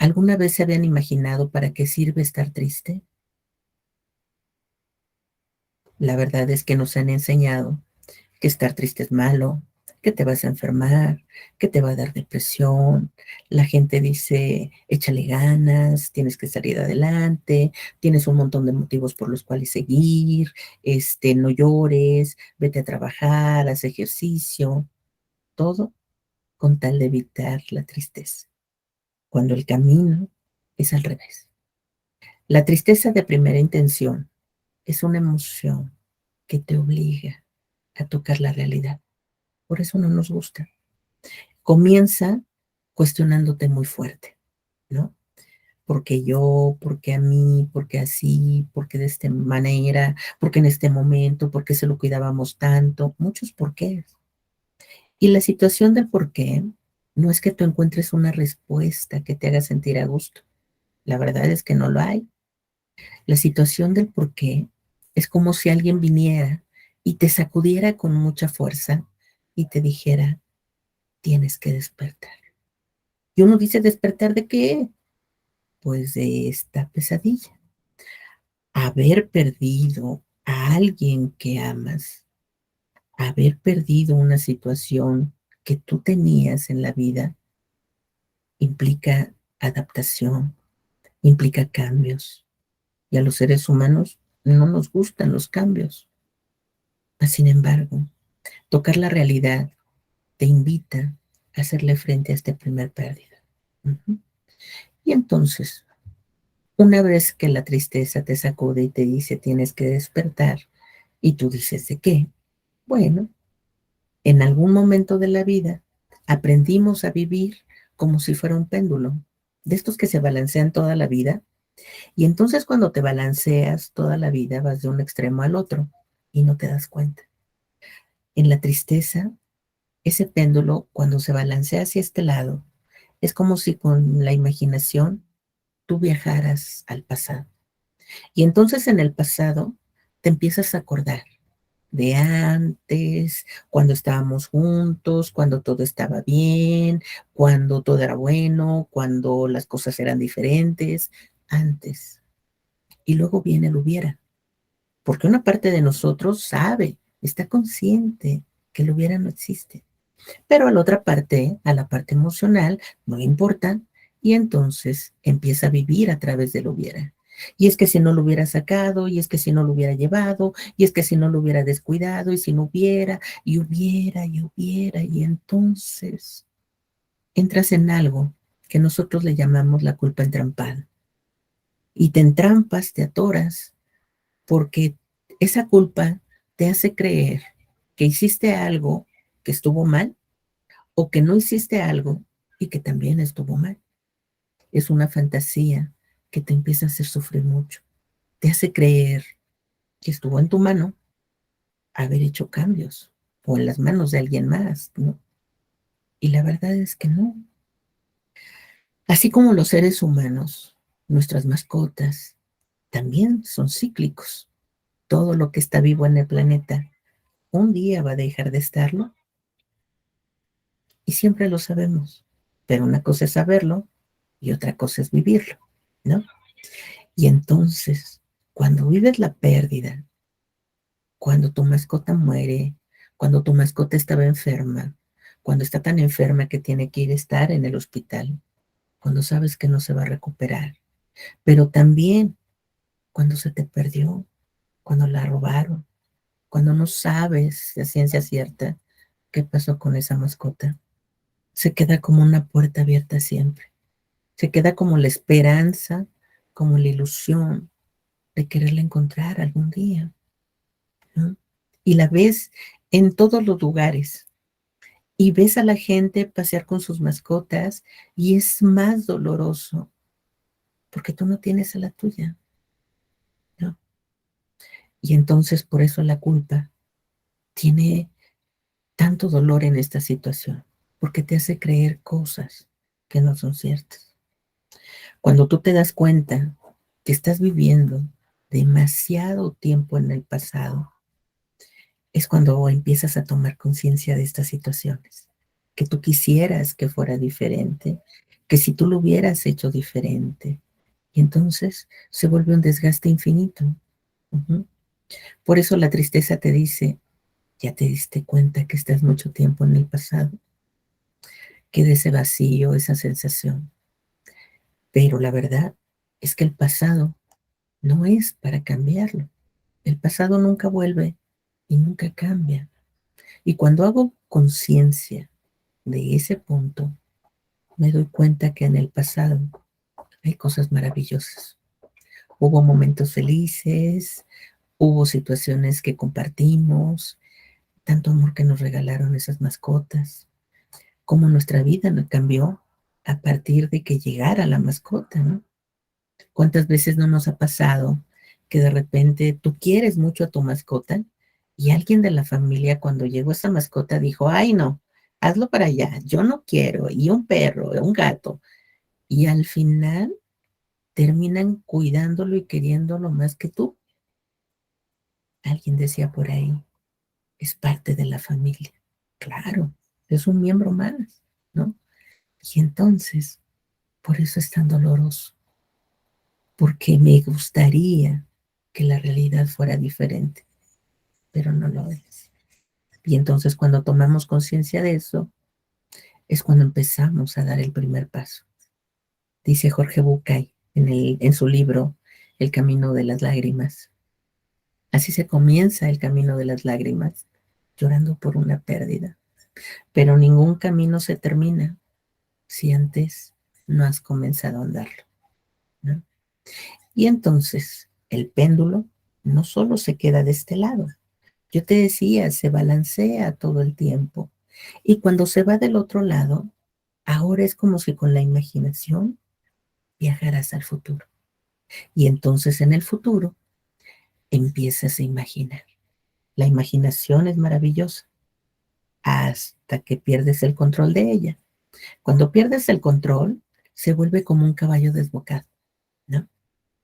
¿Alguna vez se habían imaginado para qué sirve estar triste? La verdad es que nos han enseñado que estar triste es malo, que te vas a enfermar, que te va a dar depresión. La gente dice, échale ganas, tienes que salir adelante, tienes un montón de motivos por los cuales seguir, no llores, vete a trabajar, haz ejercicio, todo con tal de evitar la tristeza, cuando el camino es al revés. La tristeza de primera intención es una emoción que te obliga a tocar la realidad. Por eso no nos gusta. Comienza cuestionándote muy fuerte, ¿no? Porque yo, porque a mí, porque así, porque de esta manera, porque en este momento, porque se lo cuidábamos tanto, muchos porqués. Y la situación del por qué no es que tú encuentres una respuesta que te haga sentir a gusto. La verdad es que no lo hay. La situación del por qué es como si alguien viniera y te sacudiera con mucha fuerza y te dijera, tienes que despertar. Y uno dice, ¿despertar de qué? Pues de esta pesadilla. Haber perdido a alguien que amas, haber perdido una situación que tú tenías en la vida, implica adaptación, implica cambios. Y a los seres humanos no nos gustan los cambios. Sin embargo, tocar la realidad te invita a hacerle frente a esta primer pérdida. Ujú. Y entonces, una vez que la tristeza te sacude y te dice tienes que despertar, y tú dices ¿de qué? Bueno, en algún momento de la vida aprendimos a vivir como si fuera un péndulo, de estos que se balancean toda la vida, y entonces cuando te balanceas toda la vida vas de un extremo al otro y no te das cuenta. En la tristeza, ese péndulo cuando se balancea hacia este lado, es como si con la imaginación tú viajaras al pasado. Y entonces en el pasado te empiezas a acordar de antes, cuando estábamos juntos, cuando todo estaba bien, cuando todo era bueno, cuando las cosas eran diferentes, antes. Y luego viene el hubiera, porque una parte de nosotros sabe, está consciente que el hubiera no existe. Pero a la otra parte, a la parte emocional, no le importa y entonces empieza a vivir a través de lo hubiera. Y es que si no lo hubiera sacado, y es que si no lo hubiera llevado, y es que si no lo hubiera descuidado, y si no hubiera, y hubiera, y hubiera, y entonces entras en algo que nosotros le llamamos la culpa entrampada. Y te entrampas, te atoras, porque esa culpa te hace creer que hiciste algo que estuvo mal o que no hiciste algo y que también estuvo mal. Es una fantasía que te empieza a hacer sufrir mucho. Te hace creer que estuvo en tu mano haber hecho cambios o en las manos de alguien más, ¿no? Y la verdad es que no. Así como los seres humanos, nuestras mascotas también son cíclicos. Todo lo que está vivo en el planeta un día va a dejar de estarlo y siempre lo sabemos. Pero una cosa es saberlo y otra cosa es vivirlo, ¿no? Y entonces, cuando vives la pérdida, cuando tu mascota muere, cuando tu mascota estaba enferma, cuando está tan enferma que tiene que ir a estar en el hospital, cuando sabes que no se va a recuperar, pero también cuando se te perdió, cuando la robaron, cuando no sabes a ciencia cierta qué pasó con esa mascota, se queda como una puerta abierta siempre. Se queda como la esperanza, como la ilusión de quererla encontrar algún día, ¿no? Y la ves en todos los lugares y ves a la gente pasear con sus mascotas y es más doloroso porque tú no tienes a la tuya, ¿no? Y entonces por eso la culpa tiene tanto dolor en esta situación, porque te hace creer cosas que no son ciertas. Cuando tú te das cuenta que estás viviendo demasiado tiempo en el pasado, es cuando empiezas a tomar conciencia de estas situaciones, que tú quisieras que fuera diferente, que si tú lo hubieras hecho diferente. Y entonces se vuelve un desgaste infinito. Ujú. Por eso la tristeza te dice, ya te diste cuenta que estás mucho tiempo en el pasado, queda ese vacío, esa sensación. Pero la verdad es que el pasado no es para cambiarlo. El pasado nunca vuelve y nunca cambia. Y cuando hago conciencia de ese punto, me doy cuenta que en el pasado hay cosas maravillosas. Hubo momentos felices, hubo situaciones que compartimos, tanto amor que nos regalaron esas mascotas, cómo nuestra vida no cambió a partir de que llegara la mascota, ¿no? ¿Cuántas veces no nos ha pasado que de repente tú quieres mucho a tu mascota y alguien de la familia cuando llegó esa mascota dijo, ay no, hazlo para allá, yo no quiero, y un perro, un gato, y al final terminan cuidándolo y queriéndolo más que tú? Alguien decía por ahí, es parte de la familia. Claro, es un miembro más, ¿no? Y entonces, por eso es tan doloroso, porque me gustaría que la realidad fuera diferente, pero no lo es. Y entonces cuando tomamos conciencia de eso, es cuando empezamos a dar el primer paso. Dice Jorge Bucay en su libro El camino de las lágrimas. Así se comienza el camino de las lágrimas, llorando por una pérdida. Pero ningún camino se termina si antes no has comenzado a andarlo, ¿no? Y entonces el péndulo no solo se queda de este lado. Yo te decía, se balancea todo el tiempo. Y cuando se va del otro lado, ahora es como si con la imaginación viajaras al futuro. Y entonces en el futuro empiezas a imaginar. La imaginación es maravillosa hasta que pierdes el control de ella. Cuando pierdes el control, se vuelve como un caballo desbocado, ¿no?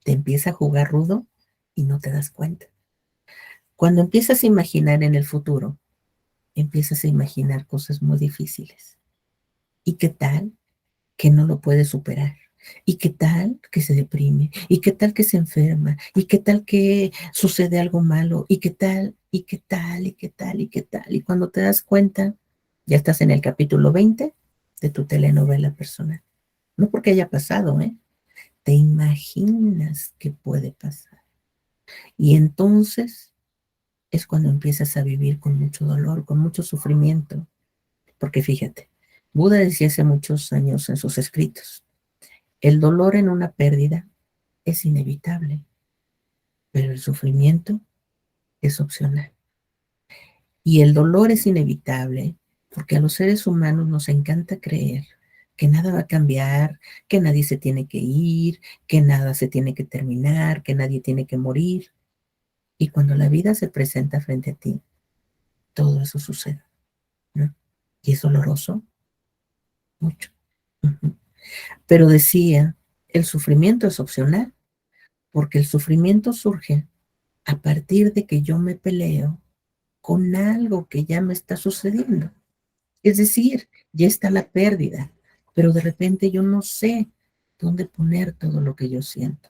Te empieza a jugar rudo y no te das cuenta. Cuando empiezas a imaginar en el futuro, empiezas a imaginar cosas muy difíciles. ¿Y qué tal que no lo puede superar? ¿Y qué tal que se deprime? ¿Y qué tal que se enferma? ¿Y qué tal que sucede algo malo? ¿Y qué tal? ¿Y qué tal? ¿Y qué tal? ¿Y qué tal? Y cuando te das cuenta, ya estás en el capítulo 20 de tu telenovela personal. No porque haya pasado, ¿eh? Te imaginas que puede pasar. Y entonces es cuando empiezas a vivir con mucho dolor, con mucho sufrimiento. Porque fíjate, Buda decía hace muchos años en sus escritos, el dolor en una pérdida es inevitable, pero el sufrimiento es opcional. Y el dolor es inevitable porque a los seres humanos nos encanta creer que nada va a cambiar, que nadie se tiene que ir, que nada se tiene que terminar, que nadie tiene que morir. Y cuando la vida se presenta frente a ti, todo eso sucede, ¿no? Y es doloroso, mucho. Ujú. Pero decía, el sufrimiento es opcional, porque el sufrimiento surge a partir de que yo me peleo con algo que ya me está sucediendo. Es decir, ya está la pérdida, pero de repente yo no sé dónde poner todo lo que yo siento.